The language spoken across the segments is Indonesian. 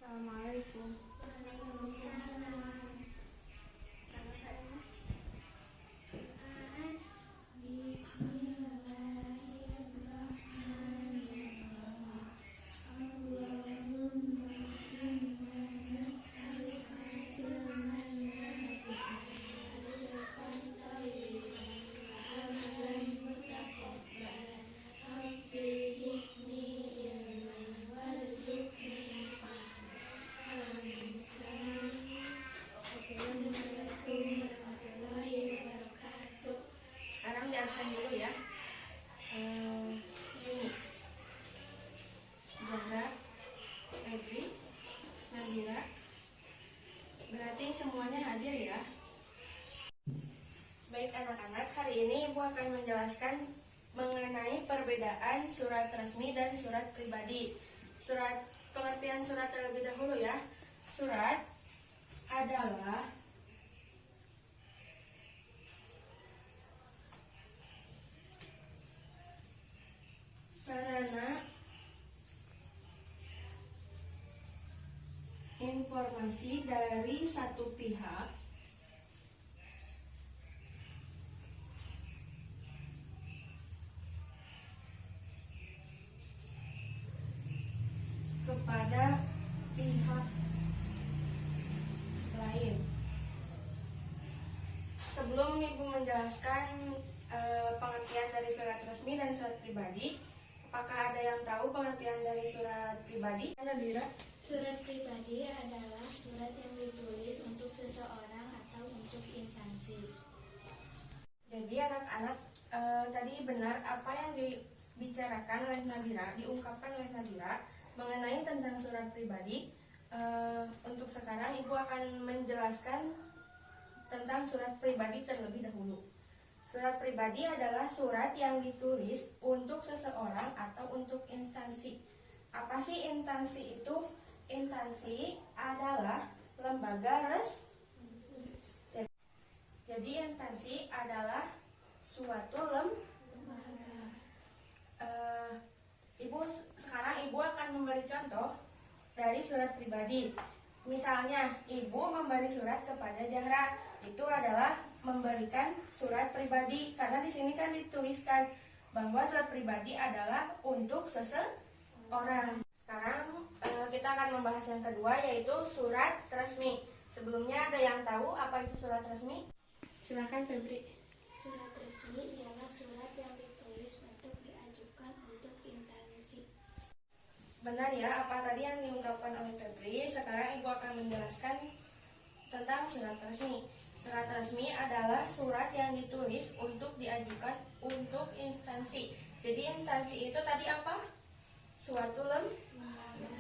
Assalamualaikum. Sekarang di absen dulu ya. Ini Zahra, Febri, Nadira. Berarti semuanya hadir ya. Baik anak-anak, hari ini Ibu akan menjelaskan mengenai perbedaan surat resmi dan surat pribadi. Pengertian surat terlebih dahulu ya. Surat adalah sarana informasi dari satu pihak kepada pihak lain. Sebelum Ibu menjelaskan pengertian dari surat resmi dan surat pribadi, apakah ada yang tahu pengertian dari surat pribadi? Nadira? Surat pribadi adalah surat yang ditulis untuk seseorang atau untuk instansi. Jadi anak-anak tadi benar apa yang dibicarakan oleh Nadira, diungkapkan oleh Nadira mengenai tentang surat pribadi. Untuk sekarang Ibu akan menjelaskan tentang surat pribadi terlebih dahulu. Surat pribadi adalah surat yang ditulis untuk seseorang atau untuk instansi. Apa sih instansi itu? Instansi adalah lembaga resmi. Jadi instansi adalah suatu lembaga. Sekarang Ibu akan memberi contoh dari surat pribadi. Misalnya, Ibu memberi surat kepada Zahra, itu adalah memberikan surat pribadi karena di sini kan dituliskan bahwa surat pribadi adalah untuk seseorang. Sekarang kita akan membahas yang kedua, yaitu surat resmi. Sebelumnya ada yang tahu apa itu surat resmi? Silakan Febri. Surat resmi ialah surat yang ditulis untuk diajukan untuk instansi. Benar ya, apa tadi yang diungkapkan oleh Febri. Sekarang Ibu akan menjelaskan tentang surat resmi. Surat resmi adalah surat yang ditulis untuk diajukan untuk instansi. Jadi instansi itu tadi apa? Suatu lembaga.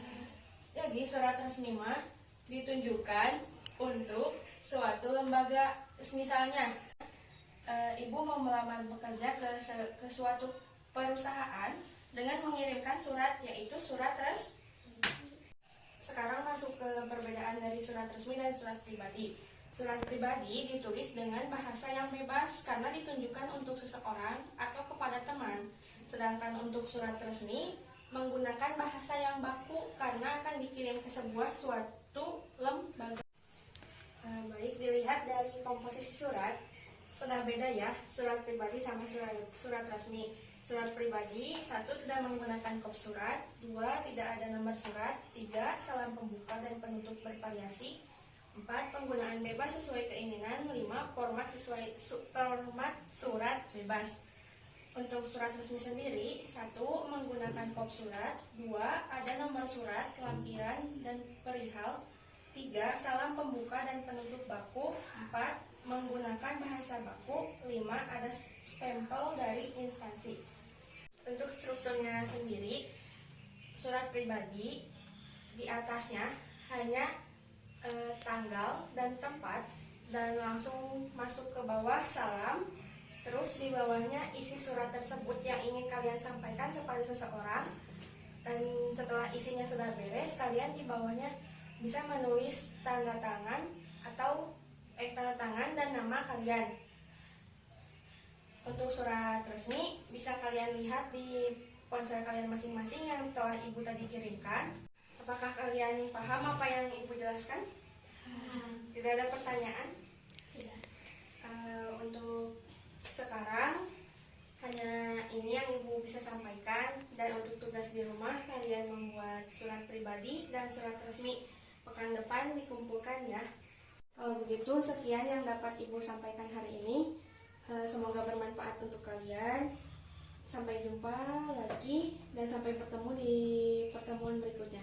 Jadi surat resmi mah ditunjukkan untuk suatu lembaga. Misalnya, Ibu mau melamar bekerja ke suatu perusahaan dengan mengirimkan surat, yaitu surat resmi. Sekarang masuk ke perbedaan dari surat resmi dan surat pribadi. Surat pribadi ditulis dengan bahasa yang bebas karena ditunjukkan untuk seseorang atau kepada teman. Sedangkan untuk surat resmi menggunakan bahasa yang baku karena akan dikirim ke suatu lembaga. Baik, dilihat dari komposisi surat, sudah beda ya surat pribadi sama surat resmi. Surat pribadi, 1. Tidak menggunakan kop surat, 2. Tidak ada nomor surat, 3. Salam pembuka dan penutup bervariasi, 4. Penggunaan bebas sesuai keinginan, 5. Format surat bebas. Untuk surat resmi sendiri, 1. Menggunakan kop surat, 2. Ada nomor surat, lampiran, dan perihal, 3. Salam pembuka dan penutup baku, 4. Menggunakan bahasa baku, 5. Ada stempel dari instansi. Untuk strukturnya sendiri, surat pribadi di atasnya hanya tanggal dan tempat, dan langsung masuk ke bawah salam. Terus di bawahnya isi surat tersebut yang ingin kalian sampaikan kepada seseorang. Dan setelah isinya sudah beres, kalian di bawahnya bisa menulis tanda tangan atau tanda tangan dan nama kalian. Untuk surat resmi bisa kalian lihat di ponsel kalian masing-masing yang telah Ibu tadi kirimkan. Apakah kalian paham apa yang Ibu jelaskan? Tidak ada pertanyaan? Tidak. Untuk sekarang hanya ini yang Ibu bisa sampaikan, dan untuk tugas di rumah kalian membuat surat pribadi dan surat resmi. Pekan depan dikumpulkan ya. Kalau begitu sekian yang dapat Ibu sampaikan hari ini. Semoga bermanfaat untuk kalian. Sampai jumpa lagi dan sampai bertemu di pertemuan berikutnya.